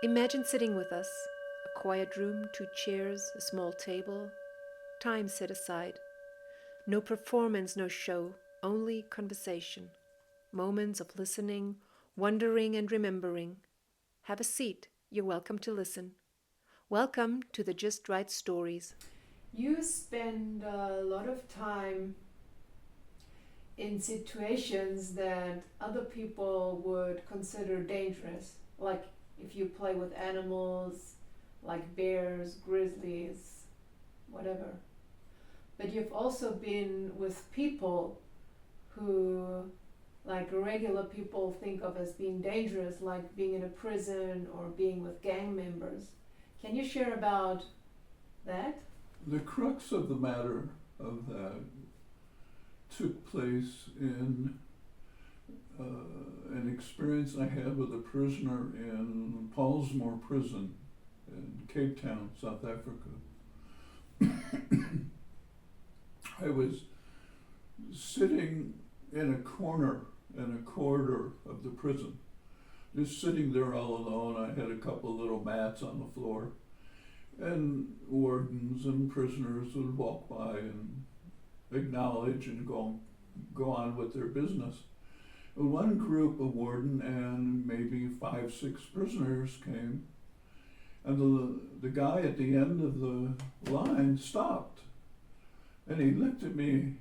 Imagine sitting with us, a quiet room, two chairs, a small table, time set aside. No performance, no show, only conversation. Moments of listening, wondering, and remembering. Have a seat. You're welcome to listen. Welcome to the Just Right Stories. You spend a lot of time in situations that other people would consider dangerous, like if you play with animals, like bears, grizzlies, whatever. But you've also been with people who, like regular people, think of as being dangerous, like being in a prison or being with gang members. Can you share about that? The crux of the matter of that took place in an experience I had with a prisoner in Pollsmoor Prison in Cape Town, South Africa. I was sitting in a corner in a corridor of the prison, just sitting there all alone. I had a couple little mats on the floor, and wardens and prisoners would walk by and acknowledge and go on with their business. One group of warden and maybe 5, 6 prisoners came, and the guy at the end of the line stopped, and he looked at me,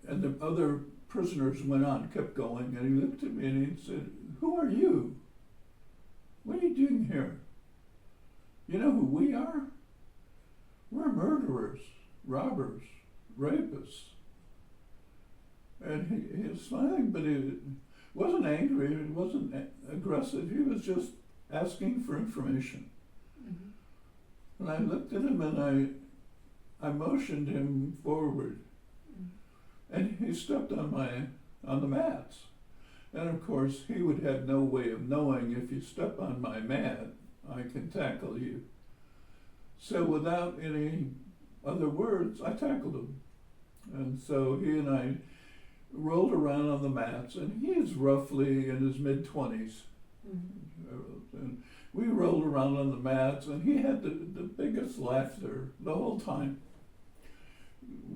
and the other prisoners went on, kept going, and he looked at me and he said, "Who are you? What are you doing here? You know who we are? We're murderers, robbers, rapists." And he was smiling, but he wasn't angry, he wasn't aggressive, he was just asking for information. Mm-hmm. And I looked at him and I motioned him forward. Mm-hmm. And he stepped on the mats. And of course, he would have no way of knowing if you step on my mat, I can tackle you. So without any other words, I tackled him. And so he and I rolled around on the mats, and he is roughly in his mid-20s. Mm-hmm. And we rolled around on the mats, and he had the biggest laughter the whole time.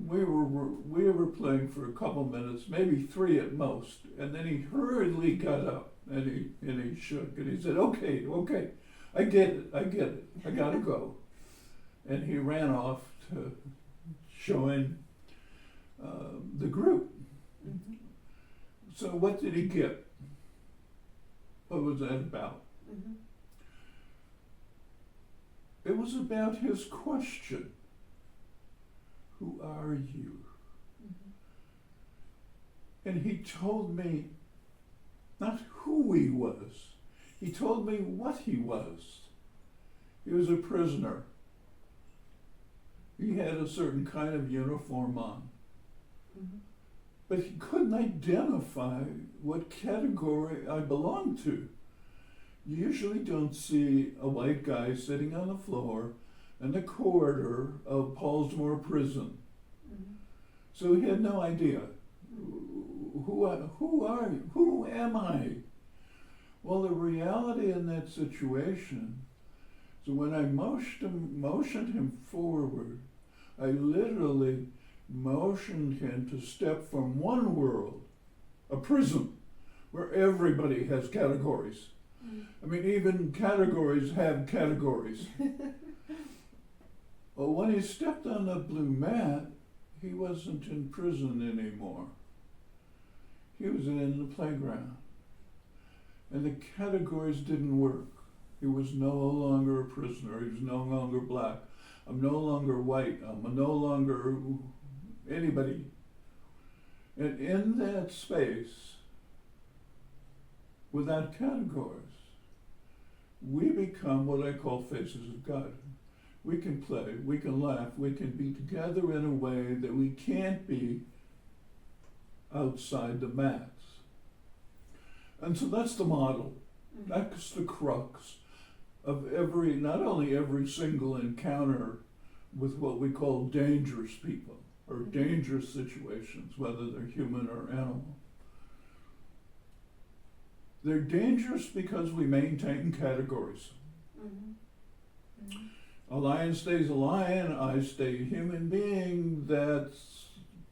We were playing for a couple minutes, maybe 3 at most, and then he hurriedly got up and he shook and he said, okay, I get it, I gotta go. And he ran off to join the group. Mm-hmm. So what did he get? What was that about? Mm-hmm. It was about his question. Who are you? Mm-hmm. And he told me not who he was. He told me what he was. He was a prisoner. He had a certain kind of uniform on. Mm-hmm. But he couldn't identify what category I belonged to. You usually don't see a white guy sitting on the floor in the corridor of Pollsmoor Prison. Mm-hmm. So he had no idea. Who are you? Who am I? Well, the reality in that situation, so when I motioned him forward, I literally motioned him to step from one world, a prison, where everybody has categories. Mm-hmm. I mean, even categories have categories. Well, when he stepped on the blue mat, he wasn't in prison anymore. He was in the playground. And the categories didn't work. He was no longer a prisoner. He was no longer black. I'm no longer white. I'm no longer anybody. And in that space, without categories, we become what I call faces of God. We can play, we can laugh, we can be together in a way that we can't be outside the mats. And so that's the model. Mm-hmm. That's the crux of not only every single encounter with what we call dangerous people or Mm-hmm. dangerous situations, whether they're human or animal. They're dangerous because we maintain categories. Mm-hmm. Mm-hmm. A lion stays a lion, I stay a human being, that's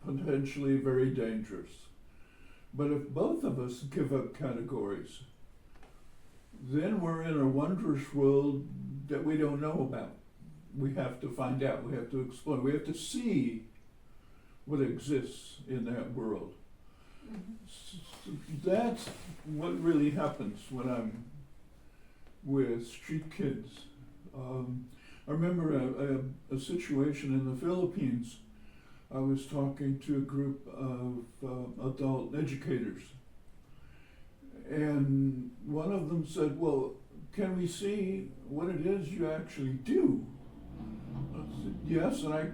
potentially very dangerous. But if both of us give up categories, then we're in a wondrous world that we don't know about. We have to find out, we have to explore, we have to see what exists in that world. Mm-hmm. That's what really happens when I'm with street kids. I remember a situation in the Philippines. I was talking to a group of adult educators, and one of them said, well, can we see what it is you actually do? I said, yes, and I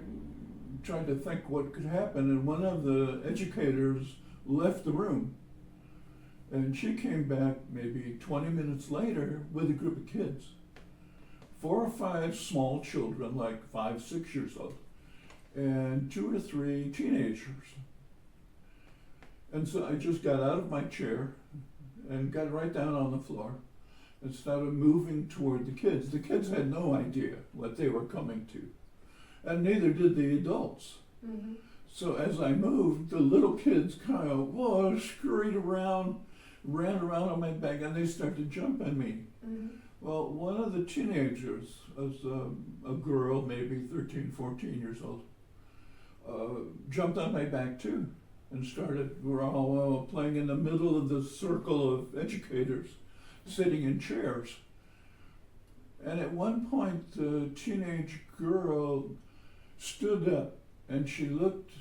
tried to think what could happen, and one of the educators left the room. And she came back maybe 20 minutes later with a group of kids. 4 or 5 small children, like 5, 6 years old, and 2 or 3 teenagers. And so I just got out of my chair and got right down on the floor and started moving toward the kids. The kids had no idea what they were coming to, and neither did the adults. Mm-hmm. So as I moved, the little kids kind of scurried around, ran around on my back, and they started to jump on me. Mm-hmm. Well, one of the teenagers, as a girl, maybe 13, 14 years old, jumped on my back too and started, we're all playing in the middle of the circle of educators sitting in chairs. And at one point, the teenage girl stood up and she looked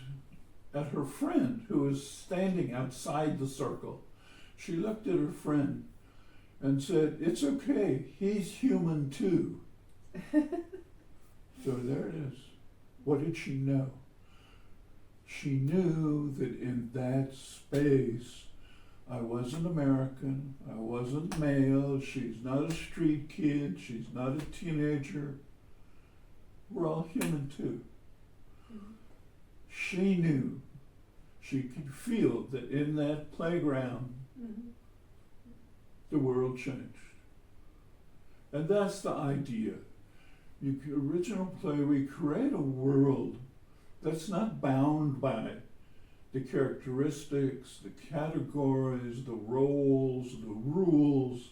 at her friend who was standing outside the circle. She looked at her friend and said, it's okay, he's human too. So there it is. What did she know? She knew that in that space, I wasn't American, I wasn't male, she's not a street kid, she's not a teenager. We're all human too. Mm-hmm. She knew, she could feel that in that playground, Mm-hmm. the world changed. And that's the idea. Original play, we create a world that's not bound by the characteristics, the categories, the roles, the rules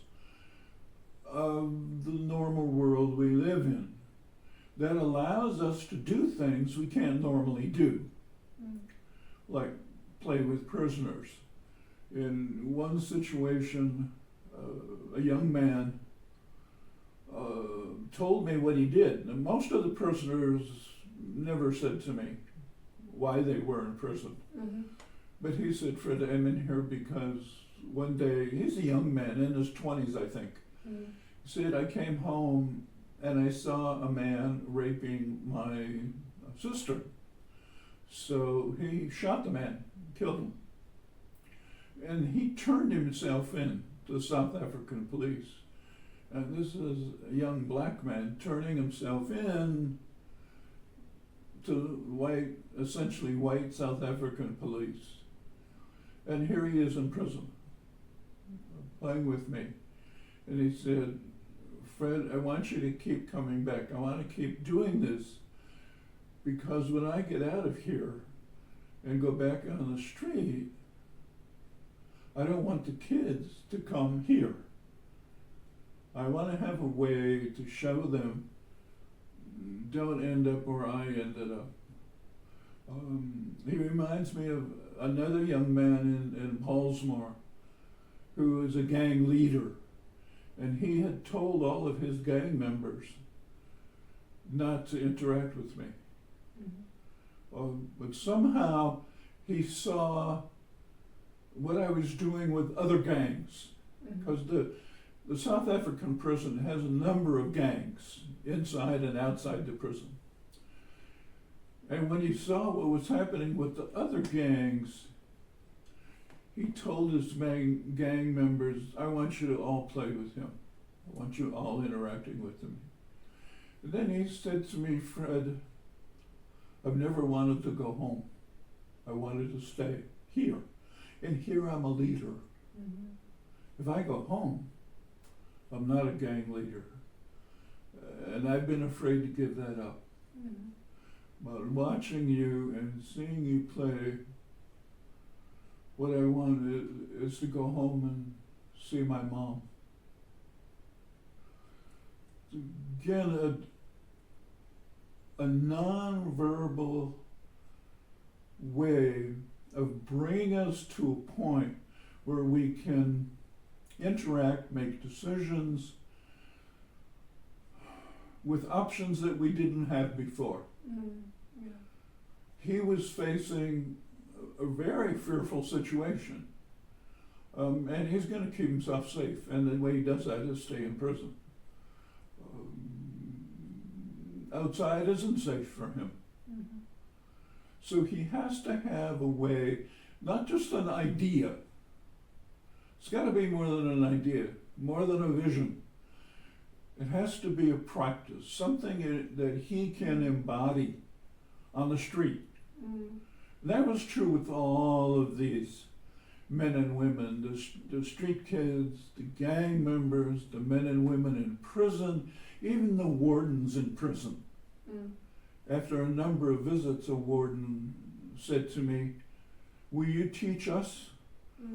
of the normal world we live in. That allows us to do things we can't normally do, like play with prisoners. In one situation, a young man told me what he did. And most of the prisoners never said to me why they were in prison. Mm-hmm. But he said, Fred, I'm in here because one day, he's a young man, in his 20s, I think. Mm-hmm. He said, I came home and I saw a man raping my sister. So he shot the man, killed him. And he turned himself in to the South African police. And this is a young black man turning himself in to essentially white South African police. And here he is in prison, playing with me. And he said, Fred, I want you to keep coming back. I want to keep doing this because when I get out of here and go back on the street, I don't want the kids to come here. I want to have a way to show them, don't end up where I ended up. He reminds me of another young man in Paulsmore who was a gang leader, and he had told all of his gang members not to interact with me. Mm-hmm. But somehow he saw what I was doing with other gangs, because the South African prison has a number of gangs inside and outside the prison. And when he saw what was happening with the other gangs, he told his gang members, I want you to all play with him. I want you all interacting with him. And then he said to me, Fred, I've never wanted to go home. I wanted to stay here. And here I'm a leader. Mm-hmm. if I go home, I'm not a gang leader. And I've been afraid to give that up. Mm. But watching you and seeing you play, what I want is to go home and see my mom. Again, a non-verbal way of bringing us to a point where we can interact, make decisions with options that we didn't have before. Mm. Yeah. He was facing a very fearful situation. And he's going to keep himself safe. And the way he does that is stay in prison. Outside isn't safe for him. Mm-hmm. So he has to have a way, not just an idea. It's got to be more than an idea, more than a vision. It has to be a practice, something that he can embody on the street. Mm. That was true with all of these men and women, the street kids, the gang members, the men and women in prison, even the wardens in prison. Mm. After a number of visits, a warden said to me, "Will you teach us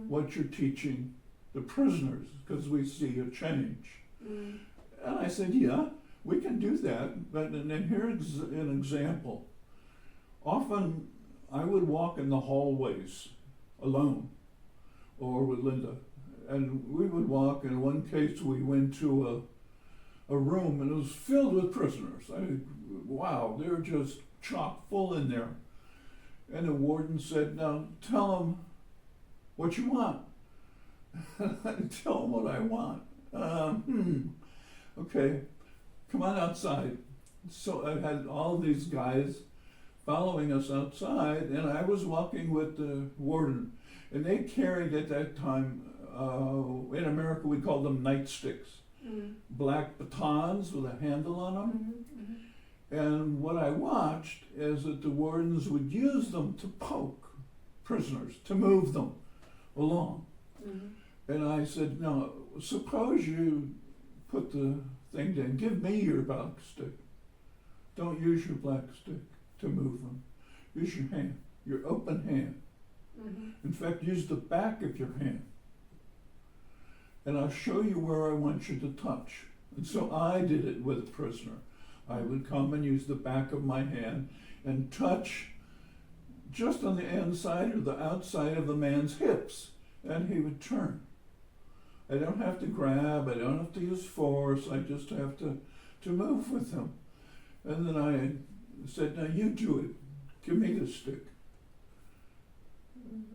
what you're teaching the prisoners, because we see a change?" Mm. And I said, "Yeah, we can do that." But and here's an example. Often I would walk in the hallways alone or with Linda, and we would walk. In one case, we went to a room and it was filled with prisoners. Wow, they're just chock full in there. And the warden said, "Now tell them what you want." Tell them what I want. Okay, come on outside. So I had all these guys following us outside, and I was walking with the warden, and they carried at that time, in America we call them nightsticks, black batons with a handle on them. Mm-hmm. Mm-hmm. And what I watched is that the wardens would use them to poke prisoners, to move them along. Mm-hmm. And I said, "No, suppose you put the thing down. Give me your black stick. Don't use your black stick to move them. Use your hand, your open hand. Mm-hmm. In fact, use the back of your hand. And I'll show you where I want you to touch." And so I did it with a prisoner. I would come and use the back of my hand and touch just on the inside or the outside of the man's hips, and he would turn. I don't have to grab, I don't have to use force, I just have to move with him. And then I said, "Now you do it, give me the stick."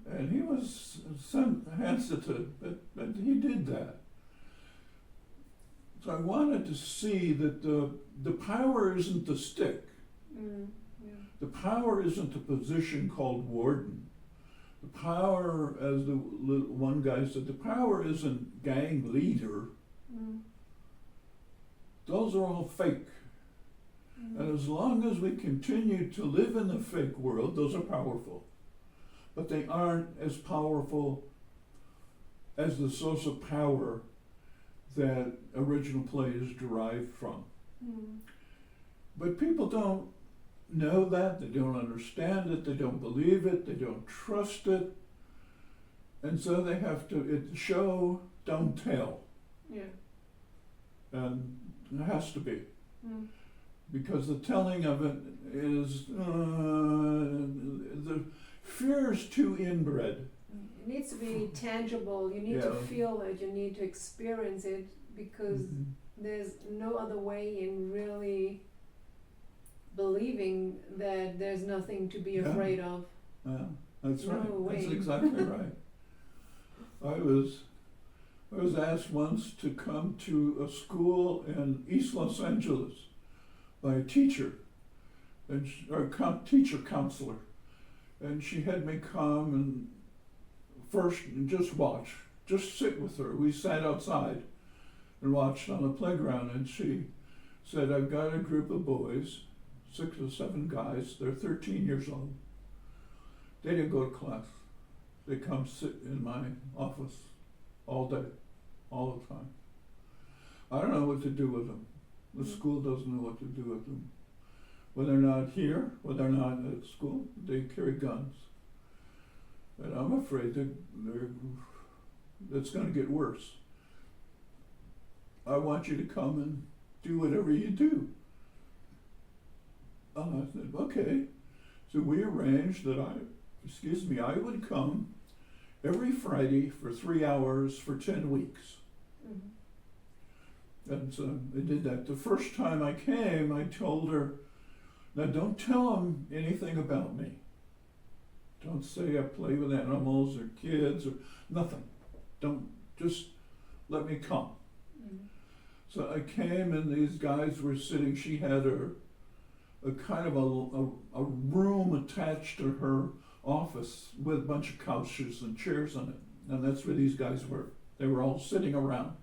And he was sensitive, but he did that. So I wanted to see that the power isn't the stick. Mm. Yeah. The power isn't a position called warden. The power, as the one guy said, the power isn't gang leader. Mm. Those are all fake. Mm. And as long as we continue to live in the fake world, those are powerful. But they aren't as powerful as the source of power that original play is derived from. Mm. But people don't know that, they don't understand it, they don't believe it, they don't trust it. And so they have to show, don't tell. Yeah. And it has to be. Mm. Because the telling of it is, the fear is too inbred. It needs to be tangible. You need to feel it. You need to experience it, because there's no other way in really believing that there's nothing to be afraid of. Yeah, that's No right. way. That's exactly right. I was asked once to come to a school in East Los Angeles by a teacher, and teacher counselor, and she had me come and first just watch, just sit with her. We sat outside and watched on the playground, and she said, "I've got a group of boys, 6 or 7 guys, they're 13 years old. They didn't go to class. They come sit in my office all day. all the time. I don't know what to do with them. The school doesn't know what to do with them. When they're not here, when they're not at school, they carry guns. And I'm afraid that it's going to get worse. I want you to come and do whatever you do. I said, okay. So we arranged that I would come every Friday for 3 hours for 10 weeks. Mm-hmm. And so I did that. The first time I came, I told her, now don't tell them anything about me. Don't say I play with animals or kids or nothing. Don't, just let me come. Mm-hmm. So I came and these guys were sitting, she had a kind of a room attached to her office with a bunch of couches and chairs in it. And that's where these guys were. They were all sitting around,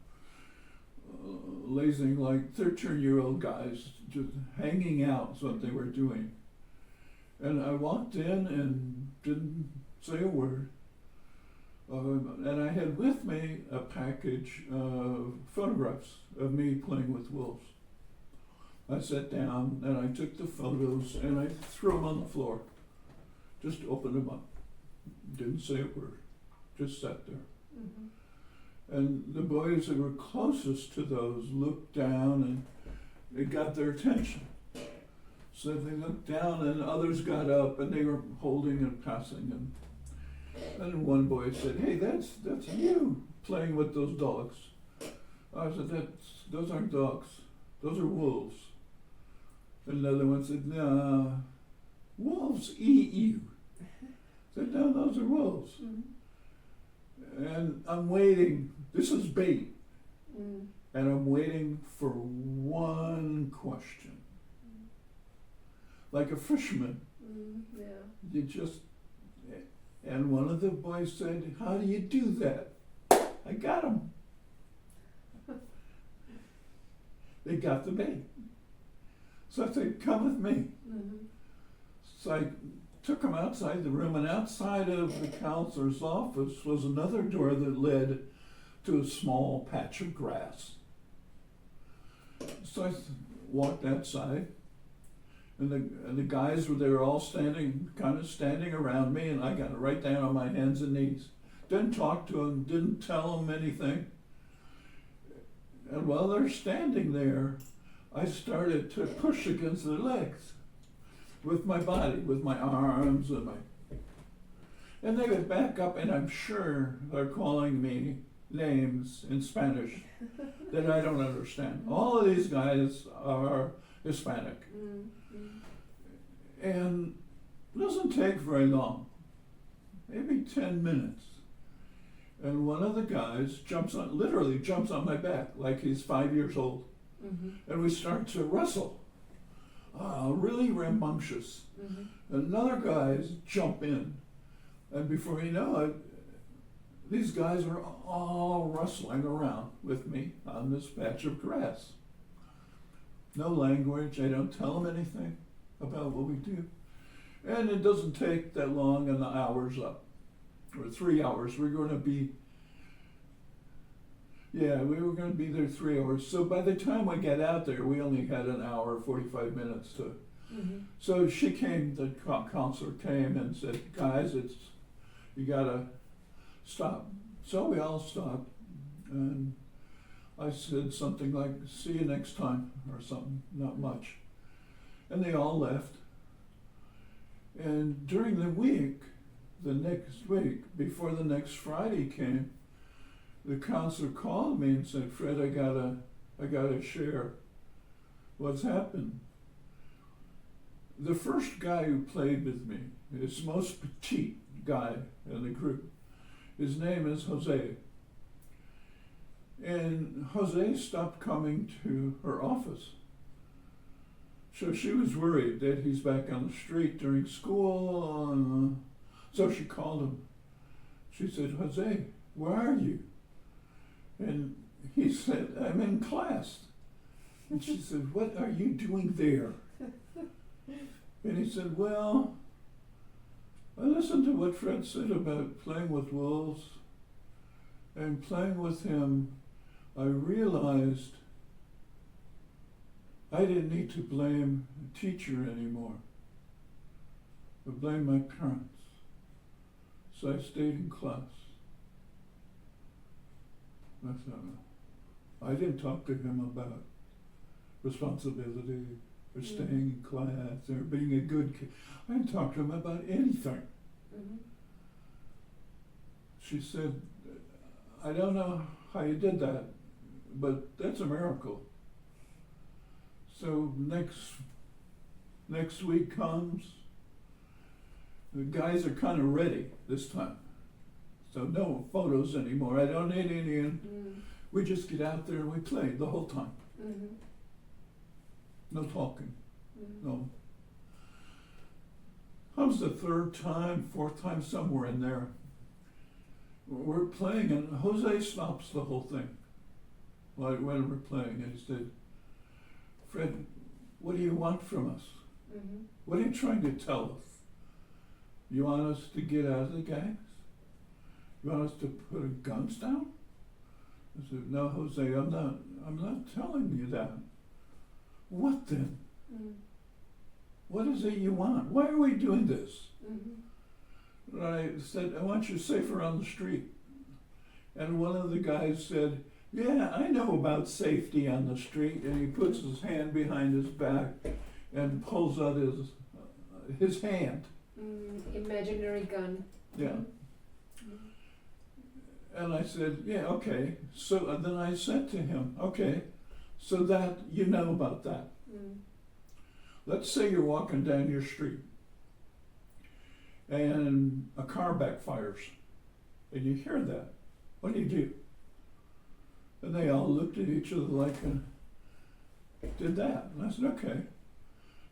lazing like 13-year-old guys, just hanging out is what they were doing. And I walked in and didn't say a word. And I had with me a package of photographs of me playing with wolves. I sat down and I took the photos and I threw them on the floor. Just opened them up. Didn't say a word. Just sat there. Mm-hmm. And the boys that were closest to those looked down and it got their attention. So they looked down and others got up and they were holding and passing. And one boy said, hey, that's you playing with those dogs. I said, those aren't dogs. Those are wolves. And another one said, no, wolves eat you. I said, no, those are wolves. Mm-hmm. And I'm waiting. This is bait. Mm-hmm. And I'm waiting for one question. Like a fisherman. Mm-hmm. Yeah. You just, and one of the boys said, how do you do that? I got him. They got the bait. So I said, come with me. Mm-hmm. So I took him outside the room, and outside of the counselor's office was another door that led to a small patch of grass. So I walked outside, and the guys were there all standing around me, and I got right down on my hands and knees. Didn't talk to them, didn't tell them anything. And while they're standing there, I started to push against their legs with my body, with my arms and they would back up, and I'm sure they're calling me names in Spanish that I don't understand. All of these guys are Hispanic. Mm-hmm. And it doesn't take very long, maybe 10 minutes. And one of the guys literally jumps on my back like he's 5 years old. Mm-hmm. And we start to wrestle. Really rambunctious. Mm-hmm. Another guys jump in. And before you know it, these guys are all wrestling around with me on this patch of grass. No language, I don't tell them anything about what we do. And it doesn't take that long and the hour's up. Or 3 hours, we were going to be there 3 hours. So by the time we get out there, we only had an hour, 45 minutes to. Mm-hmm. So she came, the counselor came and said, guys, you gotta stop. So we all stopped. And I said something like, see you next time, or something, not much. And they all left. And during the week, the next week, before the next Friday came, the counselor called me and said, Fred, I gotta share what's happened. The first guy who played with me, this most petite guy in the group, his name is Jose. And Jose stopped coming to her office. So she was worried that he's back on the street during school. So she called him. She said, Jose, where are you? And he said, I'm in class. And she said, what are you doing there? And he said, well, I listened to what Fred said about playing with wolves and playing with him I realized I didn't need to blame the teacher anymore. I blamed my parents. So I stayed in class. I thought, I didn't talk to him about responsibility or staying in class or being a good kid. I didn't talk to him about anything. Mm-hmm. She said, I don't know how you did that, but that's a miracle. So next week comes, the guys are kind of ready this time. So no photos anymore. I don't need any. We just get out there and we play the whole time. Mm-hmm. No talking. Mm-hmm. No. Comes the third time, fourth time, somewhere in there. We're playing and Jose stops the whole thing when we're playing, and he said, Fred, what do you want from us? Mm-hmm. What are you trying to tell us? You want us to get out of the gangs? You want us to put guns down? I said, no, Jose, I'm not telling you that. What then? Mm-hmm. What is it you want? Why are we doing this? Mm-hmm. And I said, I want you safer on the street. And one of the guys said, yeah, I know about safety on the street. And he puts his hand behind his back and pulls out his hand. Imaginary gun. Yeah. And I said, yeah, okay. So then I said to him, okay, so that you know about that. Let's say you're walking down your street and a car backfires and you hear that. What do? And they all looked at each other like, did that. And I said, okay.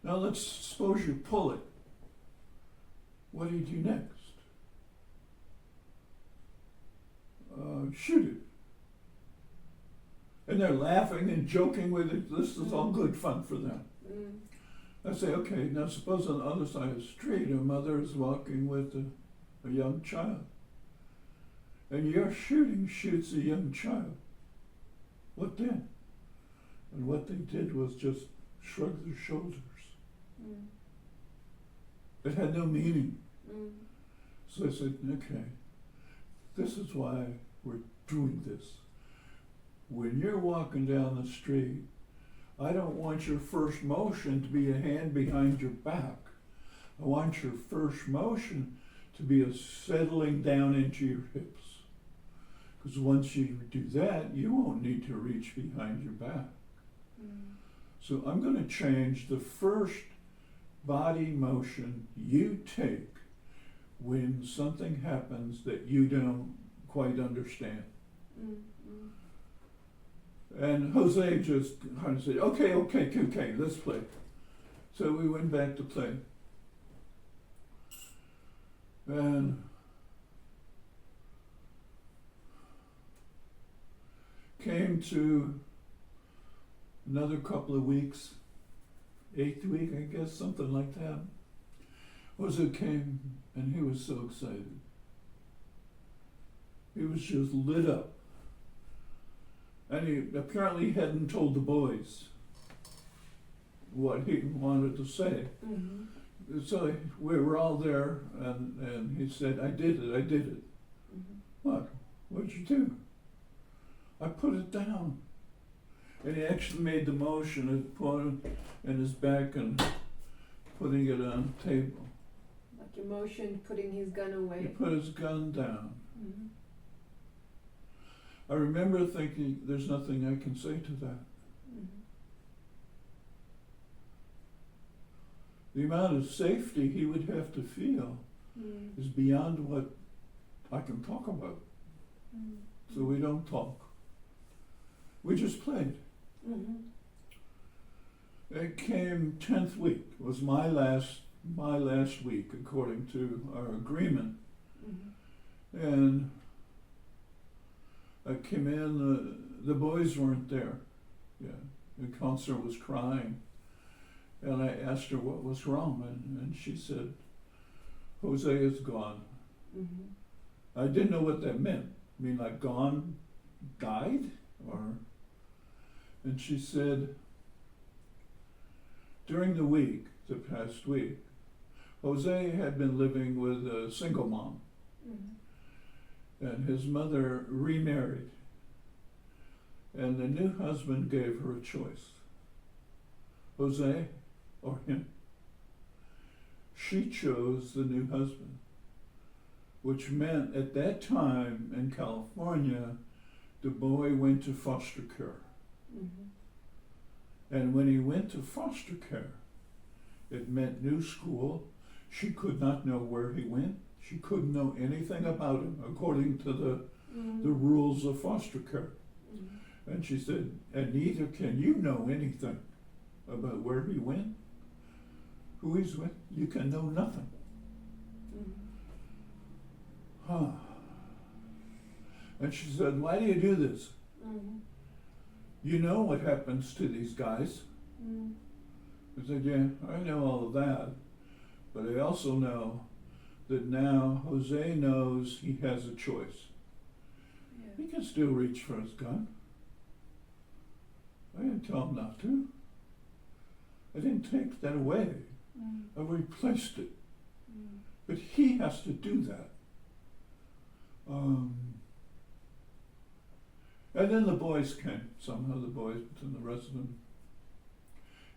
Now let's suppose you pull it. What do you do next? Shoot it. And they're laughing and joking with it. This is all good fun for them. I say, okay, now suppose on the other side of the street a mother is walking with a young child. And your shoots a young child. What then? And what they did was just shrug their shoulders. It had no meaning. So I said, okay, this is why we're doing this. When you're walking down the street, I don't want your first motion to be a hand behind your back. I want your first motion to be a settling down into your hips. Because once you do that, you won't need to reach behind your back. So I'm going to change the first body motion you take when something happens that you don't quite understand. And Jose just kind of said, okay, let's play. So we went back to play. And came to another couple of weeks, 8th week, I guess, something like that. Jose came and he was so excited. He was just lit up. And he apparently hadn't told the boys what he wanted to say. So we were all there, and he said, I did it. What? What'd you do? I put it down. And he actually made the motion of putting it in his back and putting it on the table. Like emotion, putting his gun He away. put his gun down. I remember thinking, there's nothing I can say to that. The amount of safety he would have to feel is beyond what I can talk about. So we don't talk. We just played. It came 10th week. It was my last week according to our agreement. And I came in, the boys weren't there. Yeah, the counselor was crying. And I asked her what was wrong, and she said, Jose is gone. I didn't know what that meant. I mean, like gone, died? And she said, during the week, the past week, Jose had been living with a single mom, and his mother remarried, and the new husband gave her a choice, Jose or him. She chose the new husband, which meant at that time in California, the boy went to foster care. And when he went to foster care, it meant new school. She could not know where he went. She couldn't know anything about him according to the rules of foster care. And she said, and neither can you know anything about where he went, who he's with. You can know nothing. And she said, why do you do this? You know what happens to these guys. I said, yeah, I know all of that. But I also know that now Jose knows he has a choice. He can still reach for his gun. I didn't tell him not to. I didn't take that away. I replaced it. But he has to do that. And then the boys came. Somehow the boys, and the rest of them.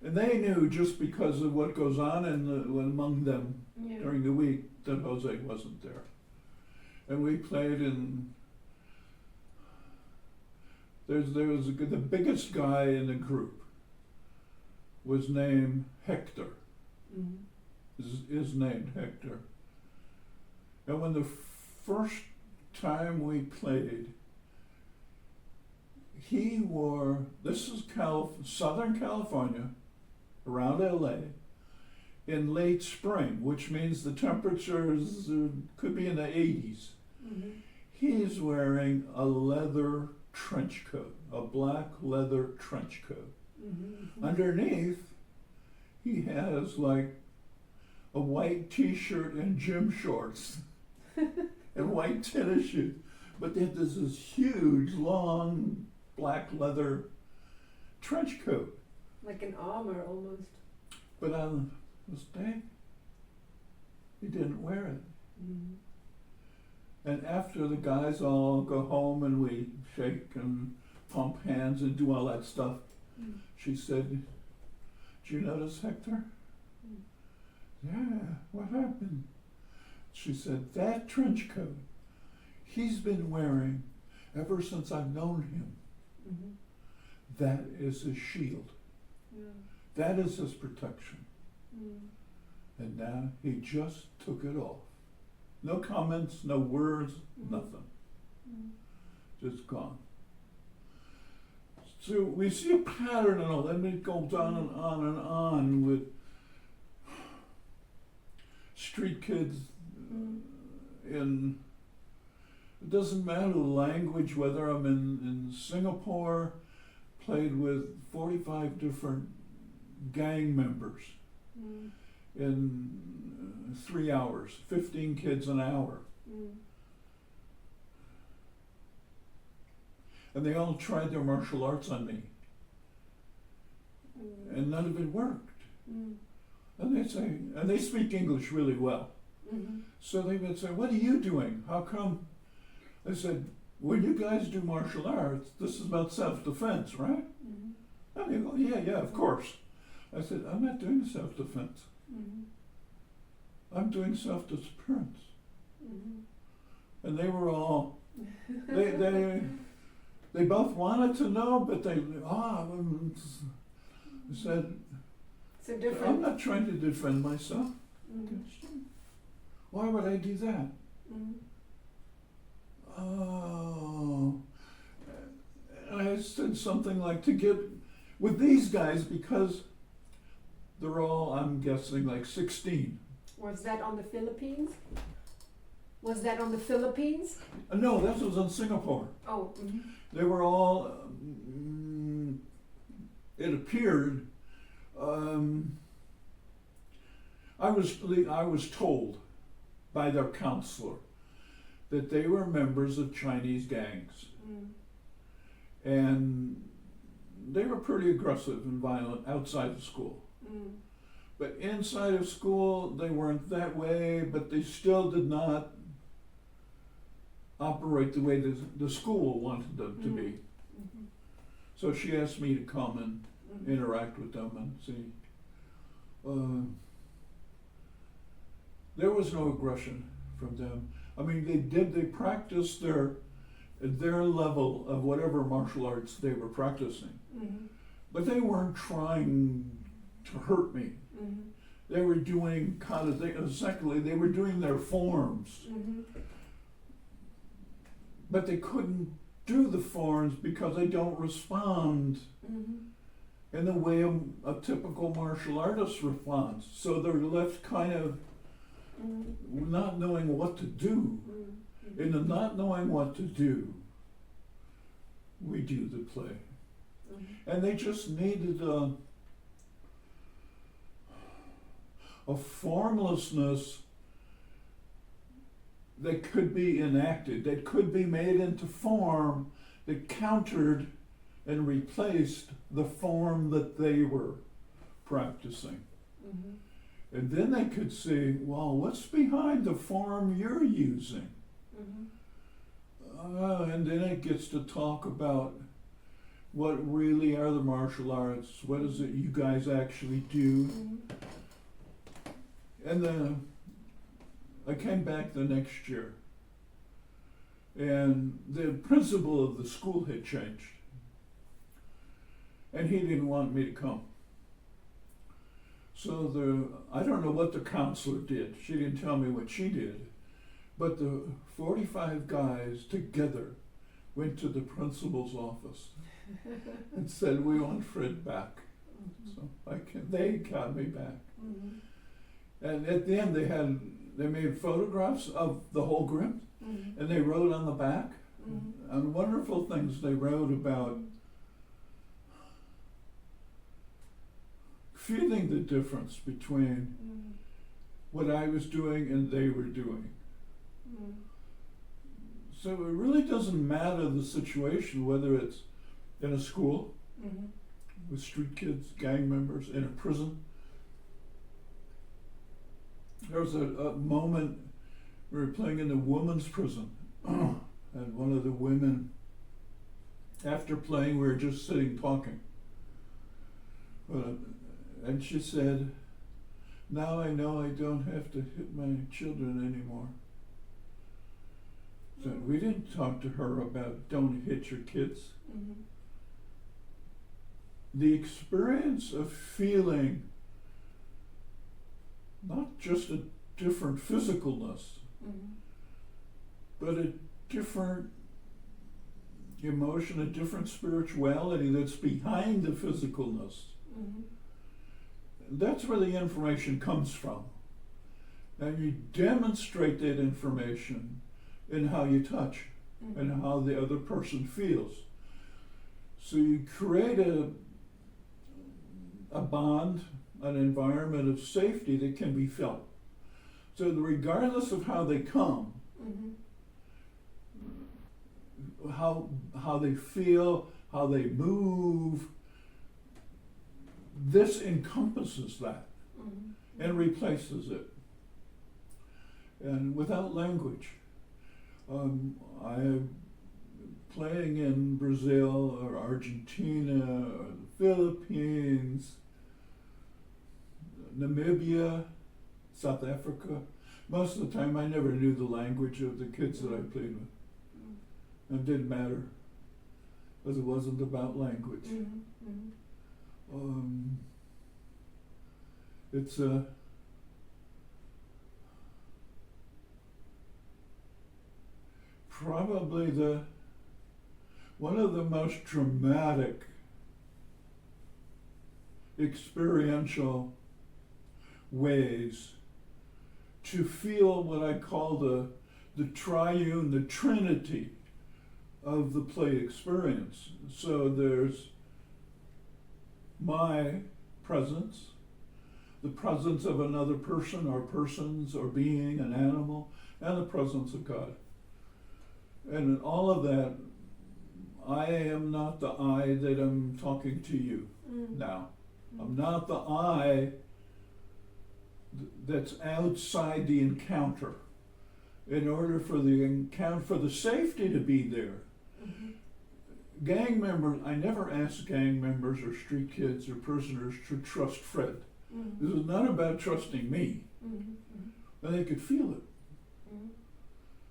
And they knew just because of what goes on among them during the week that Jose wasn't there. And we played in, there was the biggest guy in the group was named Hector. Is named Hector. And when the first time we played, he wore, this is Southern California, around LA, in late spring, which means the temperatures could be in the 80s. He's wearing a leather trench coat, a black leather trench coat. Underneath, he has like a white t-shirt and gym shorts and white tennis shoes. But then there's this huge, long, black leather trench coat. Like an armor almost. But on this day, he didn't wear it. And after the guys all go home and we shake and pump hands and do all that stuff, she said, "Did you notice Hector?" "Yeah, what happened?" She said, "That trench coat he's been wearing ever since I've known him. That is his shield. That is his protection. And now he just took it off. No comments, no words, nothing. Just gone." So we see a pattern and all that, and it goes on and on and on with street kids in, it doesn't matter the language, whether I'm in Singapore, played with 45 different gang members in 3 hours, 15 kids an hour. And they all tried their martial arts on me. And none of it worked. And they say, and they speak English really well. So they would say, "What are you doing? How come?" I said, "When you guys do martial arts, this is about self-defense, right?" And they go, yeah, of course. I said, "I'm not doing self-defense. I'm doing self-disappearance." And they were all, they both wanted to know, but they said, So different. "I'm not trying to defend myself. Why would I do that?" Oh. And I said something like, to get with these guys, because they're all, I'm guessing, like 16. Was that on the Philippines? Was that on the Philippines? No, that was in Singapore. Oh. They were all, it appeared, I was told by their counselor that they were members of Chinese gangs. and they were pretty aggressive and violent outside of school. But inside of school, they weren't that way, but they still did not operate the way the school wanted them to be. So she asked me to come and interact with them and see. There was no aggression from them. I mean, they practiced their level of whatever martial arts they were practicing. But they weren't trying to hurt me. They were doing kind of exactly, they were doing their forms. But they couldn't do the forms because they don't respond in the way a typical martial artist responds. So they're left kind of not knowing what to do. In the not knowing what to do, we do the play. And they just needed a formlessness that could be enacted, that could be made into form, that countered and replaced the form that they were practicing. And then they could see, well, what's behind the form you're using? And then it gets to talk about what really are the martial arts, what is it you guys actually do? And then I came back the next year, and the principal of the school had changed, and he didn't want me to come. So I don't know what the counselor did. She didn't tell me what she did, but the 45 guys together went to the principal's office and said, we want Fred back. So they got me back. And at the end they made photographs of the whole group, and they wrote on the back, and wonderful things they wrote about feeling the difference between what I was doing and they were doing. So it really doesn't matter the situation, whether it's in a school with street kids, gang members, in a prison. There was a moment we were playing in the women's prison, and one of the women, after playing, we were just sitting talking. And she said, now I know I don't have to hit my children anymore. So we didn't talk to her about don't hit your kids. The experience of feeling not just a different physicalness, but a different emotion, a different spirituality that's behind the physicalness. That's where the information comes from. And you demonstrate that information in how you touch and how the other person feels. So you create a bond, an environment of safety that can be felt. So regardless of how they come, how they feel, how they move, this encompasses that and replaces it. And without language, I playing in Brazil or Argentina or the Philippines, Namibia, South Africa. Most of the time I never knew the language of the kids that I played with. It didn't matter, because it wasn't about language. It's probably one of the most dramatic experiential ways to feel what I call the triune, the Trinity of the play experience. So there's my presence, the presence of another person or persons or being, an animal, and the presence of God. And in all of that, I am not the I that I'm talking to you now. I'm not the I that's outside the encounter. In order for the encounter, for the safety to be there, gang members, I never asked gang members or street kids or prisoners to trust Fred. This is not about trusting me. And they could feel it.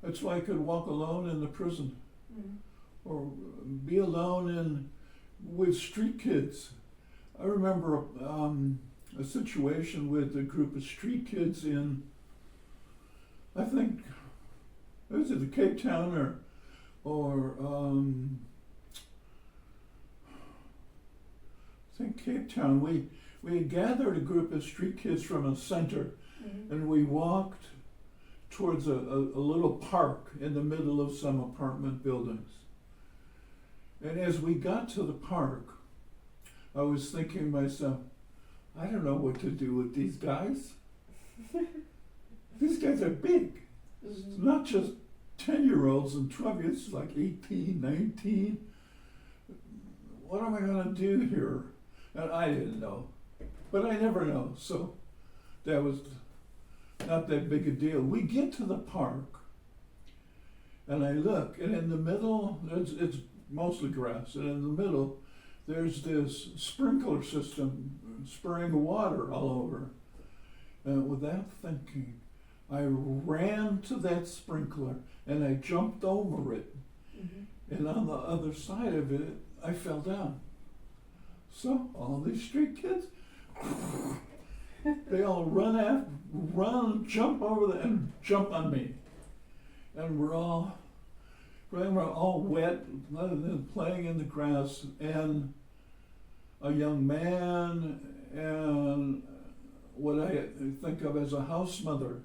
That's why I could walk alone in the prison or be alone with street kids. I remember a situation with a group of street kids in, I think, was it Cape Town or I think Cape Town. We had gathered a group of street kids from a center, and we walked towards a little park in the middle of some apartment buildings. And as we got to the park, I was thinking to myself, I don't know what to do with these guys. These guys are big. It's not just 10-year-olds and 12-year-olds, it's like 18, 19. What am I going to do here? And I didn't know. But I never know, so that was not that big a deal. We get to the park, and I look, and in the middle, it's mostly grass, and in the middle, there's this sprinkler system spraying water all over. And without thinking, I ran to that sprinkler, and I jumped over it. And on the other side of it, I fell down. So all these street kids, they all run, jump over there, and jump on me. And we're all wet, playing in the grass, and a young man and what I think of as a house mother,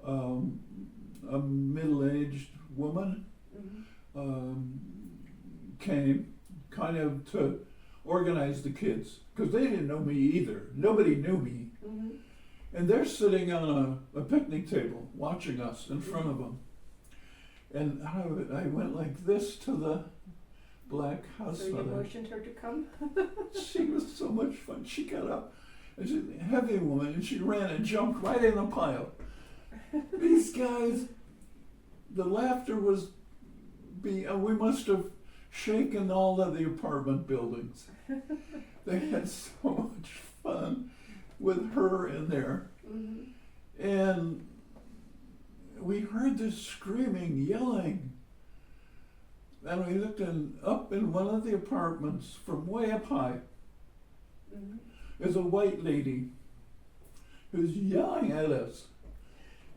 a middle-aged woman, came kind of to organize the kids, because they didn't know me either. Nobody knew me. And they're sitting on a picnic table watching us in front of them. And I went like this to the black house So you mother. motioned her to come? She was so much fun. She got up, and she's a heavy woman, and she ran and jumped right in the pile. These guys, the laughter was, we must have shaken all of the apartment buildings. They had so much fun with her in there. And we heard this screaming, yelling. And we looked up in one of the apartments from way up high. There's a white lady who's yelling at us.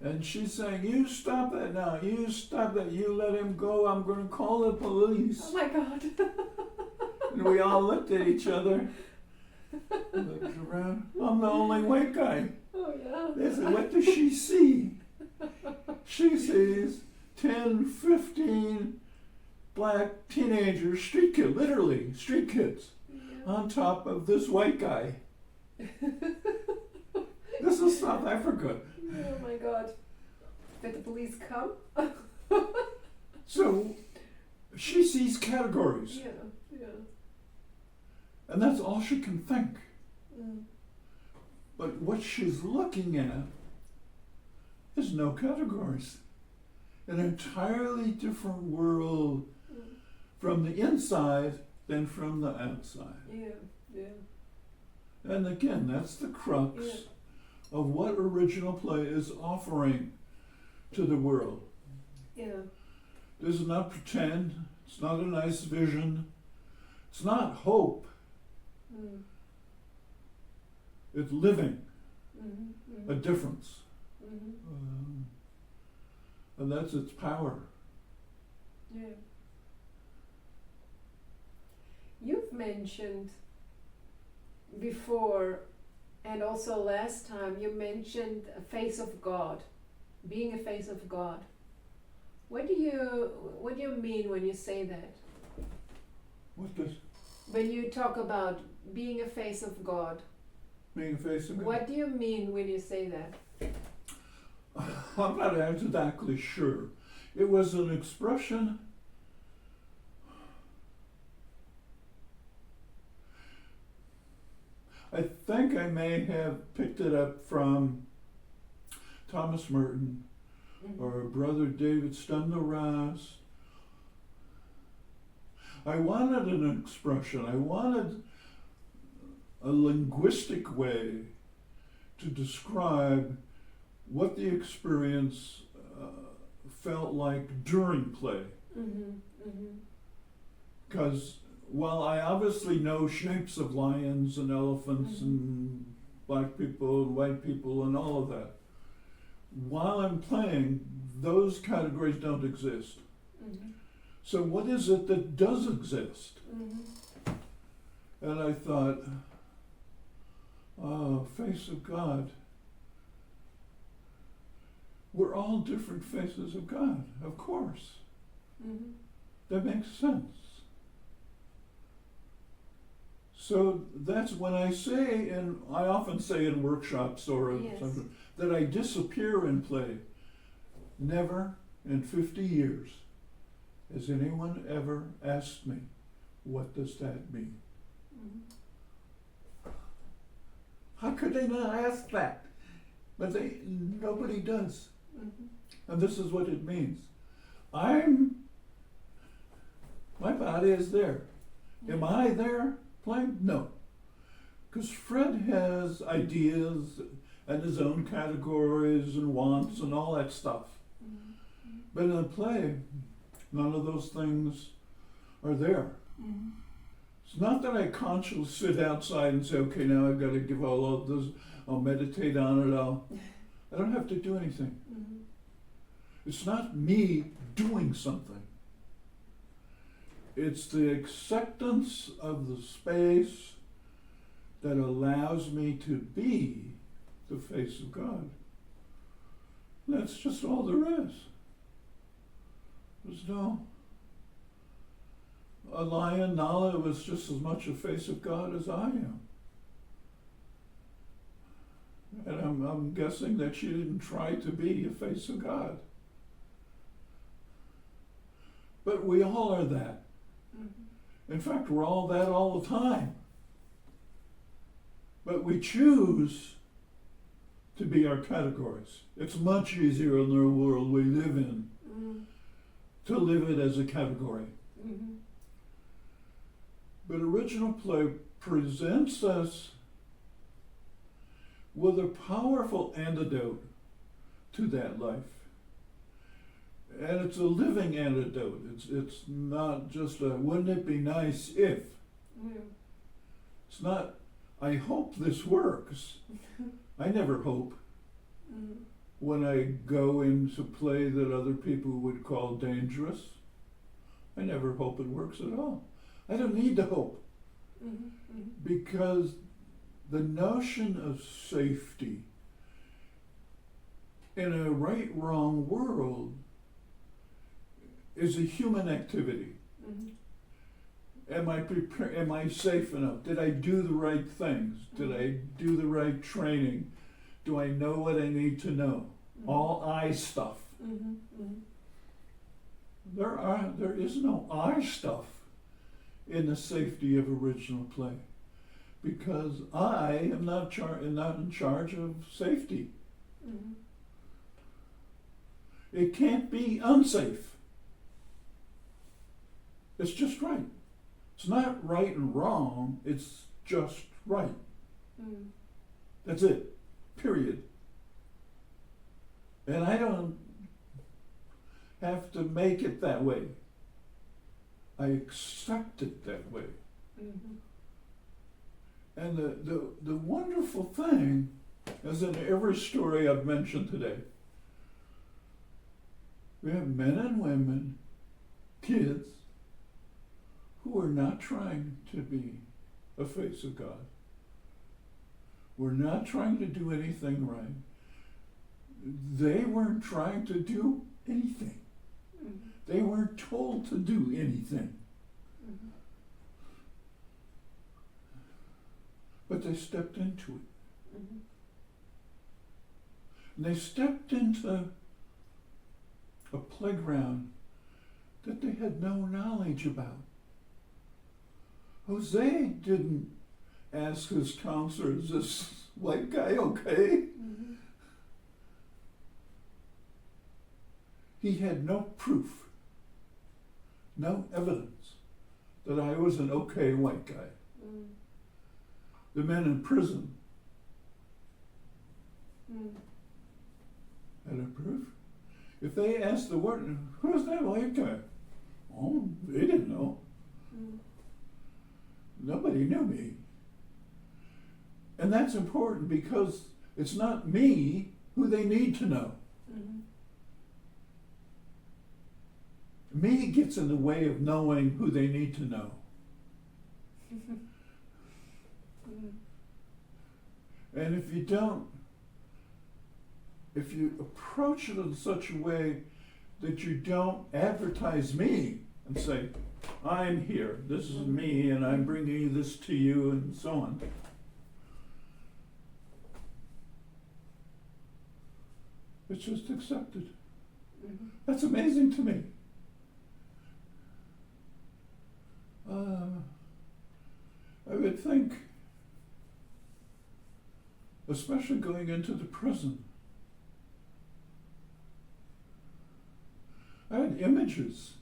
And she's saying, "You stop that now, you stop that, you let him go, I'm going to call the police." Oh my God. And we all looked at each other, looked around. I'm the only white guy. Oh yeah. They said, "What does she see?" She sees 10, 15 black teenagers, street kids, literally street kids, on top of this white guy. This is South Africa. Oh my God. Did the police come? So she sees categories, Yeah. and that's all she can think. But what she's looking at is no categories. An entirely different world from the inside than from the outside. Yeah. And again, that's the crux of what original play is offering to the world. Yeah. This is not pretend, it's not a nice vision, it's not hope, it's living a difference. And that's its power. Yeah. You've mentioned before, and also last time, you mentioned a face of God, being a face of God. What do you mean when you say that? What does When you talk about being a face of God, being a face of God? what do you mean when you say that? I'm not exactly sure. It was an expression I think I may have picked it up from Thomas Merton or Brother David Steindl-Rast. I wanted an expression. I wanted a linguistic way to describe what the experience felt like during play. Because while I obviously know shapes of lions and elephants and black people and white people and all of that, while I'm playing, those categories don't exist. So what is it that does exist? And I thought, oh, face of God. We're all different faces of God, of course. That makes sense. So that's when I say, and I often say in workshops or something, that I disappear in play. Never in 50 years has anyone ever asked me, what does that mean? How could they not ask that? But nobody does. And this is what it means. My body is there. Am I there playing? No. Because Fred has ideas and his own categories and wants and all that stuff. But in a play, none of those things are there. It's not that I consciously sit outside and say, okay, now I've got to give all of this, I'll meditate on it, I don't have to do anything. It's not me doing something. It's the acceptance of the space that allows me to be the face of God. That's just all there is. There's no... A lion, Nala, was just as much a face of God as I am. And I'm guessing that she didn't try to be a face of God. But we all are that. In fact, we're all that all the time. But we choose to be our categories. It's much easier in the world we live in to live it as a category. But original play presents us with a powerful antidote to that life. And it's a living antidote. It's not just a, wouldn't it be nice if? It's not, I hope this works. I never hope. When I go into play that other people would call dangerous, I never hope it works at all. I don't need to hope. Because the notion of safety in a right-wrong world is a human activity. Am I safe enough? Did I do the right things? Did I do the right training? Do I know what I need to know? All I stuff. There is no I stuff in the safety of original play, because I am not in charge of safety. It can't be unsafe. It's just right. It's not right and wrong, it's just right. That's it. Period. And I don't have to make it that way. I accept it that way. And the wonderful thing, as in every story I've mentioned today, we have men and women, kids, who are not trying to be a face of God. We're not trying to do anything right. They weren't trying to do anything. They weren't told to do anything. But they stepped into it. And they stepped into a playground that they had no knowledge about. Jose didn't ask his counselor, is this white guy okay? Mm-hmm. He had no proof, no evidence that I was an okay white guy. Mm. The men in prison Mm. had a proof. If they asked the warden, who's that white guy? Oh, they didn't know. Mm. Nobody knew me. And that's important because it's not me who they need to know. Mm-hmm. Me gets in the way of knowing who they need to know. Mm. And if you don't, if you approach it in such a way that you don't advertise me and say, I'm here, this is me, and I'm bringing this to you, and so on. It's just accepted. Mm-hmm. That's amazing to me. I would think, especially going into the prison, I had images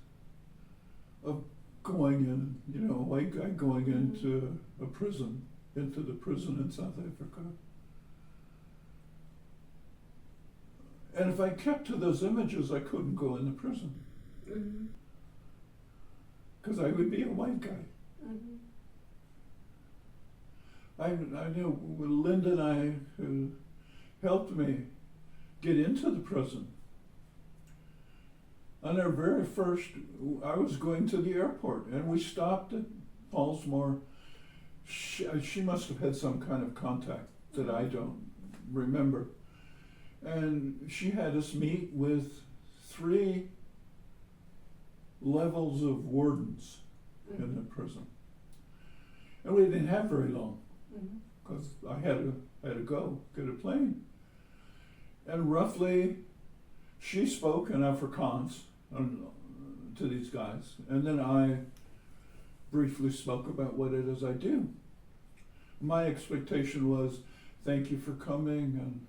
of going in, you know, a white guy going into a prison, into the prison in South Africa. And if I kept to those images, I couldn't go in the prison. Mm-hmm. Because I would be a white guy. Mm-hmm. I know Linda and I, who helped me get into the prison. On our very first, I was going to the airport, and we stopped at Paulsmore. She must have had some kind of contact that I don't remember. And she had us meet with 3 levels of wardens in the prison. And we didn't have very long, because I had to go get a plane. And roughly, she spoke in Afrikaans to these guys, and then I briefly spoke about what it is I do. My expectation was, thank you for coming, and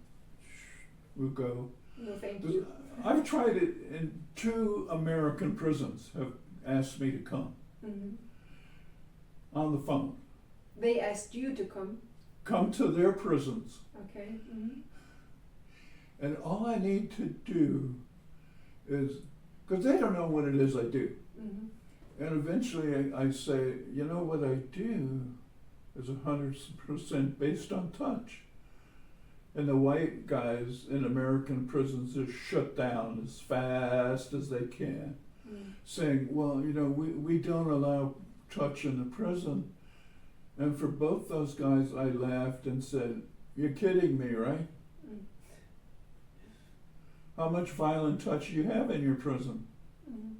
we'll go. No, thank you. I've tried it, and 2 American prisons have asked me to come Mm-hmm. on the phone. They asked you to come. Come to their prisons. Okay. Mm-hmm. And all I need to do is, because they don't know what it is I do. Mm-hmm. And eventually I say, you know, what I do is 100% based on touch. And the white guys in American prisons are shut down as fast as they can, saying, well, you know, we don't allow touch in the prison. And for both those guys, I laughed and said, you're kidding me, right? Mm. How much violent touch you have in your prison? Mm.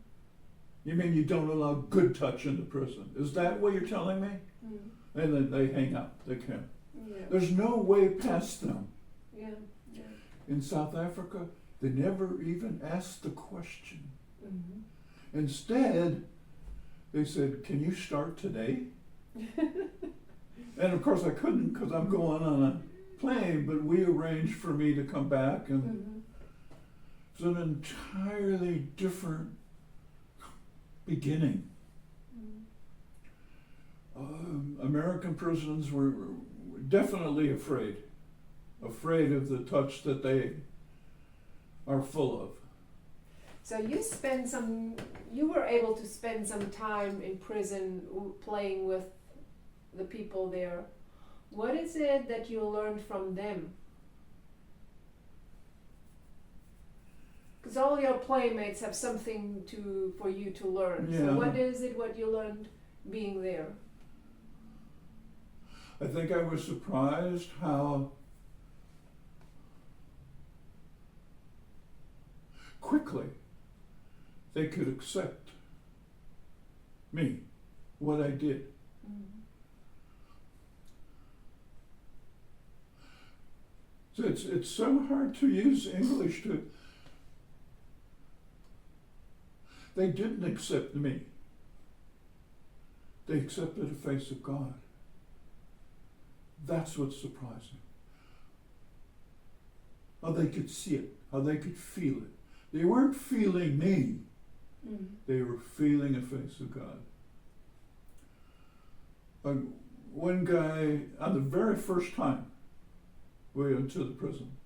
You mean you don't allow good touch in the prison? Is that what you're telling me? Mm. And then they hang up, they can't. Yeah. There's no way past them. Yeah. Yeah. In South Africa, they never even asked the question. Mm-hmm. Instead, they said, can you start today? And of course I couldn't because I'm going on a plane, but we arranged for me to come back, and Mm-hmm. it's an entirely different beginning. American prisons were definitely afraid of the touch that they are full of. So you were able to spend some time in prison playing with the people there. What is it that you learned from them? Because all your playmates have something for you to learn. Yeah. So what is it what you learned being there? I think I was surprised how quickly they could accept me, what I did. Mm-hmm. So it's so hard to use English to. They didn't accept me. They accepted the face of God. That's what's surprising. How they could see it, how they could feel it. They weren't feeling me, they were feeling the face of God. One guy, on the very first time we went to the prison,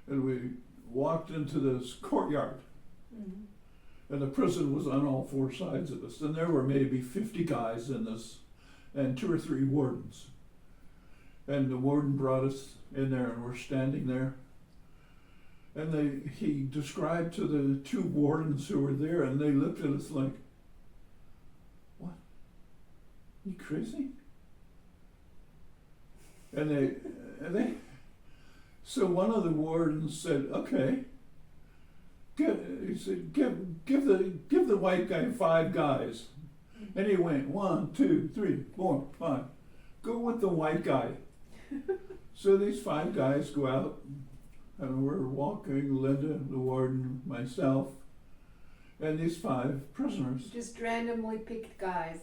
and we walked into this courtyard, and the prison was on all four sides of us, and there were maybe 50 guys in this, and 2 or 3 wardens. And the warden brought us in there, and we're standing there. And he described to the 2 wardens who were there, and they looked at us like, "What? You crazy?" So one of the wardens said, "Okay." He said, give the white guy 5 guys. And he went 1, 2, 3, 4, 5. Go with the white guy. So these 5 guys go out, and we're walking, Linda, the warden, myself, and these 5 prisoners. Just randomly picked guys.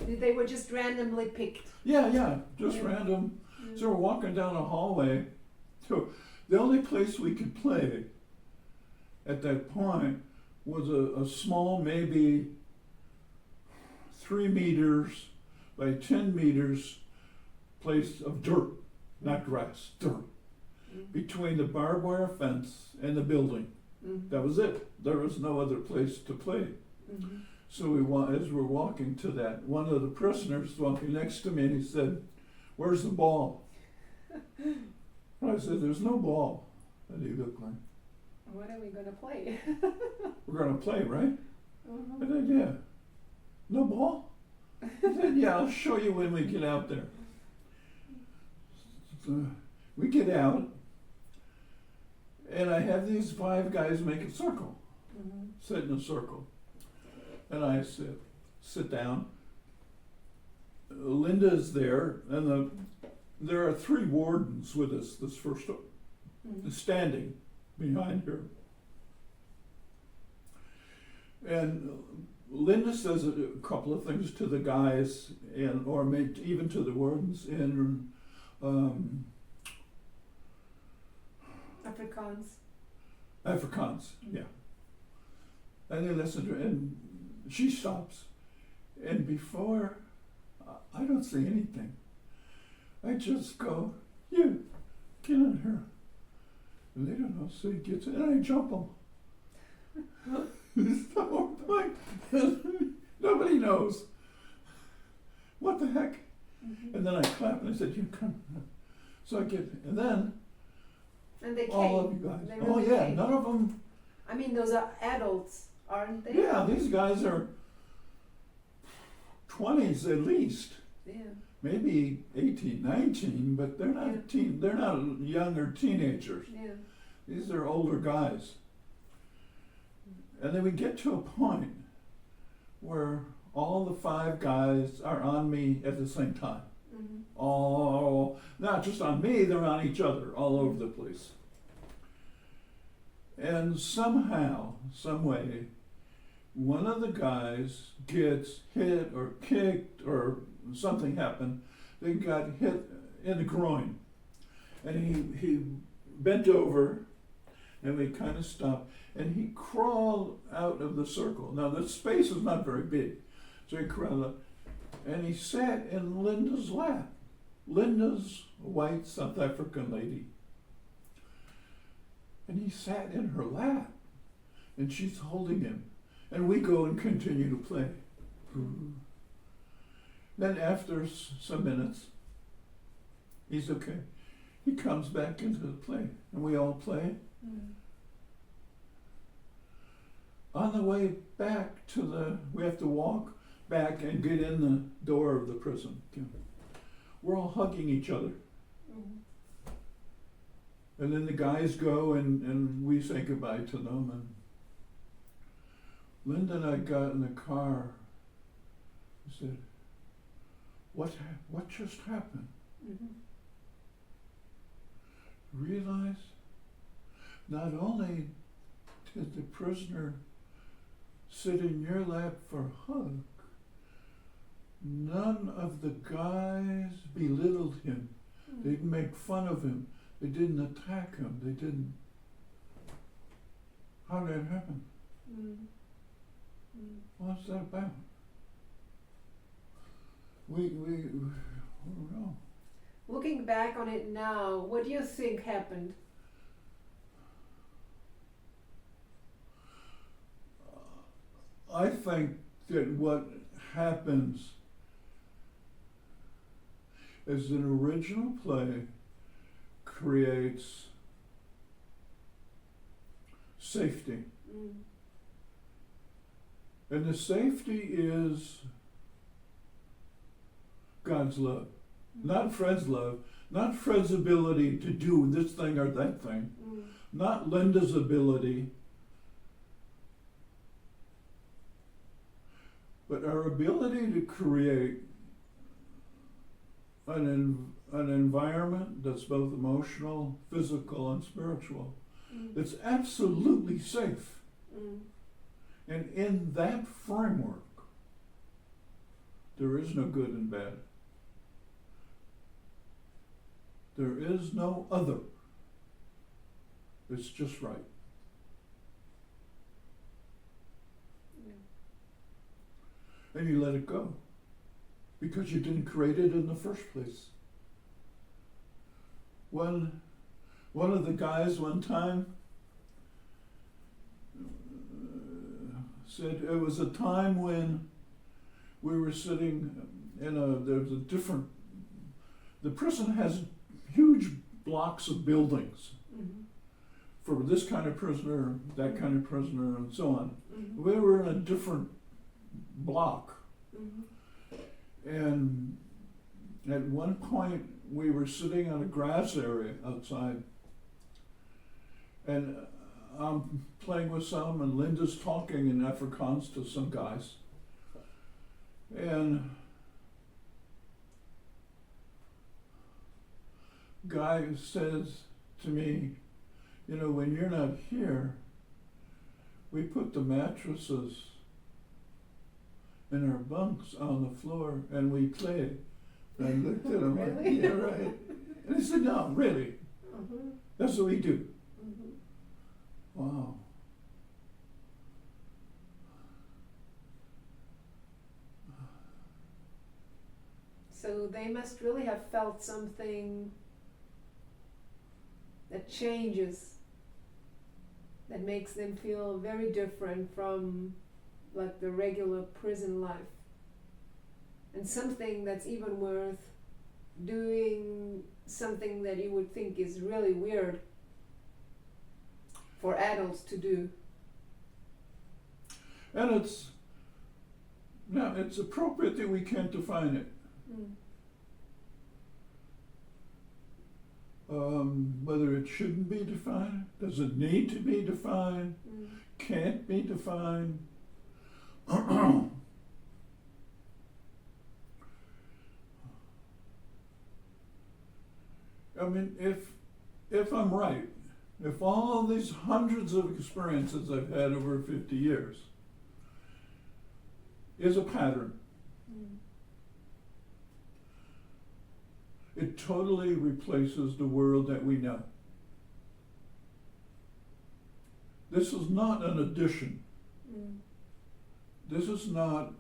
They were just randomly picked. Yeah, just random. So we're walking down a hallway. So the only place we could play at that point was a small, maybe 3 meters by 10 meters place of dirt, not grass, dirt, between the barbed wire fence and the building. That was it. There was no other place to play. So as we're walking to that, one of the prisoners walking next to me, and he said, "Where's the ball?" I said, "There's no ball." And he looked like, "What are we going to play?" "We're going to play, right?" I said, "Yeah." "No ball?" He said, "Yeah, I'll show you when we get out there." So we get out, and I have these 5 guys make a circle, sit in a circle. And I sit down. Linda's there, and there are 3 wardens with us, this first standing behind her. And Linda says a couple of things to the guys, or maybe even to the wardens in Afrikaans, yeah. And they listen to her, and she stops. And before, I don't say anything. I just go, "You, get in here." And they don't know, so he gets in, and I jump them. So, like, nobody knows. What the heck? And then I clap, and I said, "You come." So I get, and then And they all came. of you guys. They Oh really yeah, came. none of them. I mean, those are adults, aren't they? Yeah, these guys are 20s at least. Yeah. Maybe 18, 19, but they're not they're not younger teenagers. Yeah. These are older guys. And then we get to a point where all the 5 guys are on me at the same time. All, not just on me, they're on each other all over the place. And somehow, some way, one of the guys gets hit or kicked or something happened. They got hit in the groin. And he bent over, and we kind of stopped. And he crawled out of the circle. Now, the space is not very big. So he crawled out, and he sat in Linda's lap. Linda's a white South African lady. And he sat in her lap, and she's holding him. And we go and continue to play. Then after some minutes, he's okay. He comes back into the play, and we all play. On the way back we have to walk back and get in the door of the prison. We're all hugging each other. And then the guys go, and we say goodbye to them. And Linda and I got in the car. I said, what just happened? Realize not only did the prisoner sit in your lap for a hug, none of the guys belittled him. They didn't make fun of him. They didn't attack him. They didn't. How did that happen? What's that about? We I don't know. Looking back on it now, what do you think happened? I think that what happens is an original play creates safety. And the safety is God's love. Not Fred's love, not Fred's ability to do this thing or that thing, not Linda's ability, but our ability to create an environment that's both emotional, physical, and spiritual. It's absolutely safe. And in that framework, there is no good and bad. There is no other. It's just right. And you let it go because you didn't create it in the first place. One of the guys one time said it was a time when we were sitting there's a different, the prison has huge blocks of buildings for this kind of prisoner, that kind of prisoner, and so on. We were in a different block. And at one point we were sitting on a grass area outside, and I'm playing with some, and Linda's talking in Afrikaans to some guys. And guy says to me, you know, when you're not here, we put the mattresses in our bunks on the floor and we play. And I looked at him like, Really? yeah, right. And he said, no, really. That's what we do. Wow. So they must really have felt something that changes, that makes them feel very different from like the regular prison life. And something that's even worth doing something that you would think is really weird for adults to do. And it's appropriate that we can't define it. Whether it shouldn't be defined, does it need to be defined, can't be defined. I mean, if I'm right, if all these hundreds of experiences I've had over 50 years is a pattern, it totally replaces the world that we know. This is not an addition. This is not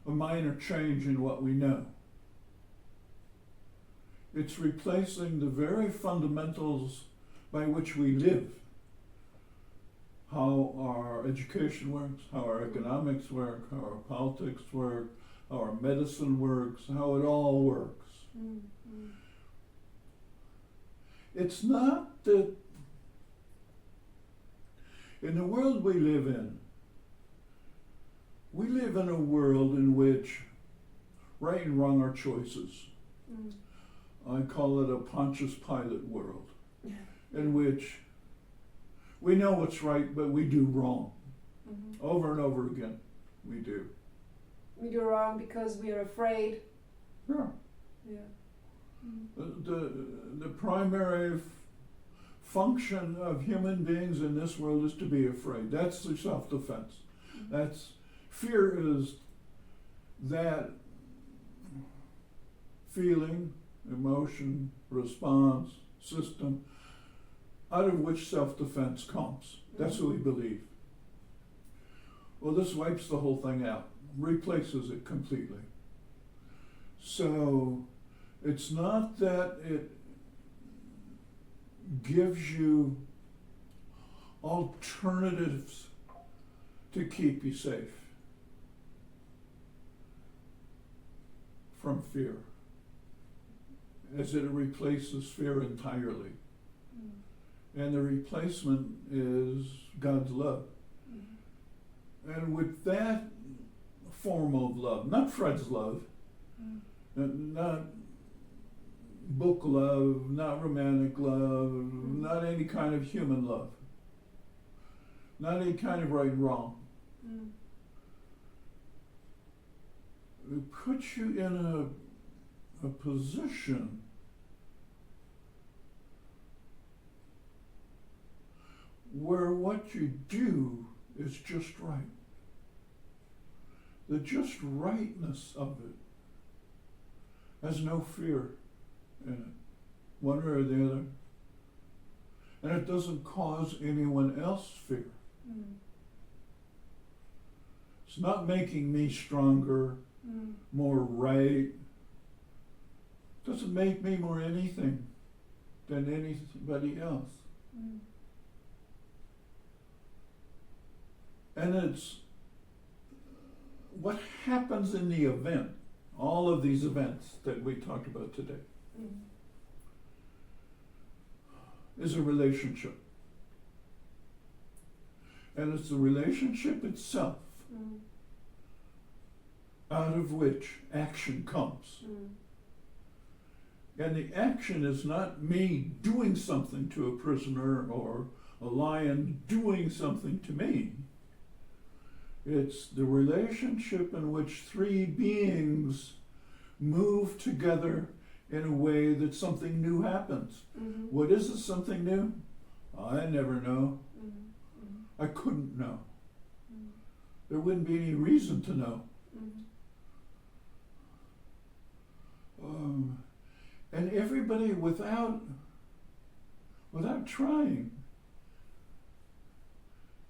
a minor change in what we know. It's replacing the very fundamentals by which we live. How our education works, how our economics work, how our politics work, how our medicine works, how it all works. It's not that in the world we live in a world in which right and wrong are choices. I call it a Pontius Pilate world, in which we know what's right, but we do wrong. Over and over again, we do. We do wrong because we are afraid. Yeah. Yeah. The primary function of human beings in this world is to be afraid. That's the self-defense. That's fear is that feeling, emotion, response, system, out of which self-defense comes. That's what we believe. Well, this wipes the whole thing out, replaces it completely. So it's not that it gives you alternatives to keep you safe from fear, as it replaces fear entirely. And the replacement is God's love. And with that form of love, not Fred's love, not book love, not romantic love, not any kind of human love, not any kind of right and wrong. It puts you in a position where what you do is just right. The just rightness of it has no fear in it, one way or the other. And it doesn't cause anyone else fear. It's not making me stronger, more right. It doesn't make me more anything than anybody else. And it's what happens in the event, all of these events that we talked about today, is a relationship. And it's the relationship itself out of which action comes. And the action is not me doing something to a prisoner or a lion doing something to me. It's the relationship in which three beings move together in a way that something new happens. What is this something new? I never know. I couldn't know. There wouldn't be any reason to know. And everybody without trying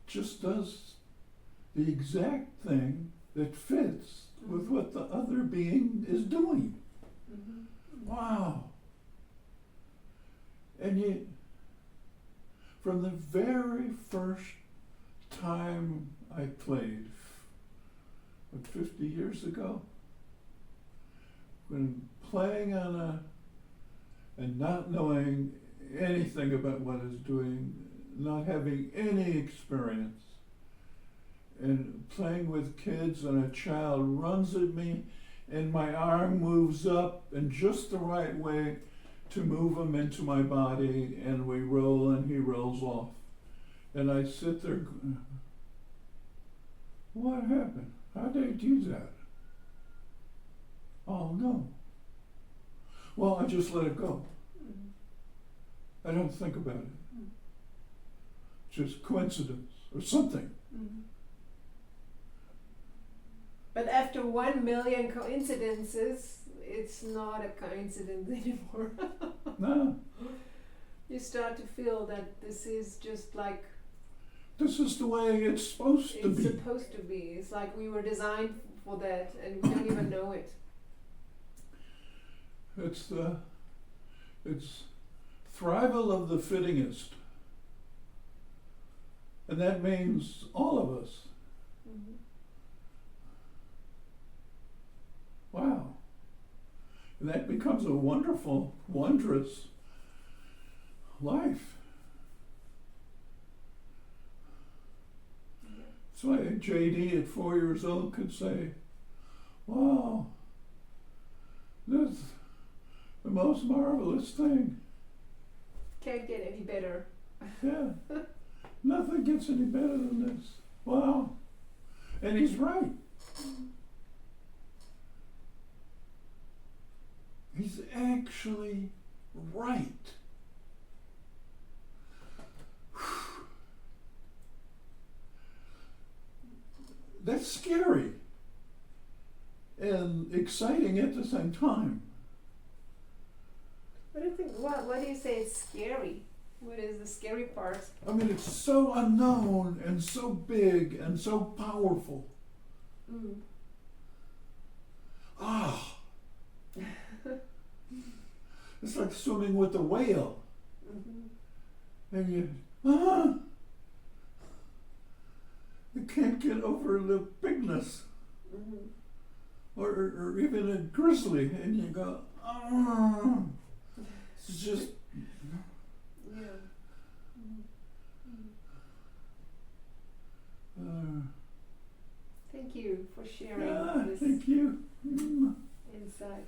just does the exact thing that fits with what the other being is doing. Wow. And yet, from the very first time I played, 50 years ago, when playing on and not knowing anything about what it's doing, not having any experience, and playing with kids, and a child runs at me and my arm moves up in just the right way to move him into my body, and we roll and he rolls off. And I sit there, what happened? How did I do that? Oh no. Well, I just let it go. I don't think about it. Just coincidence or something. But after 1 million coincidences, it's not a coincidence anymore. No. You start to feel that this is just like This is the way it's supposed to it's be. supposed to be. It's like we were designed for that, and we don't even know it. It's thrival of the fittingest. And that means all of us. Wow. And that becomes a wonderful, wondrous life. That's why JD at 4 years old could say, wow, this is the most marvelous thing. Can't get any better. Yeah, nothing gets any better than this. Wow. And he's right. He's actually right. That's scary and exciting at the same time. What do you think? Why do you say it's scary? What is the scary part? I mean, it's so unknown and so big and so powerful. Mm. Ah, it's like swimming with a whale, Mm-hmm. and you can't get over the bigness, Mm-hmm. or even a grizzly, and you go, ah, it's just. Yeah. Uh, Thank you for sharing yeah, this thank you. insight.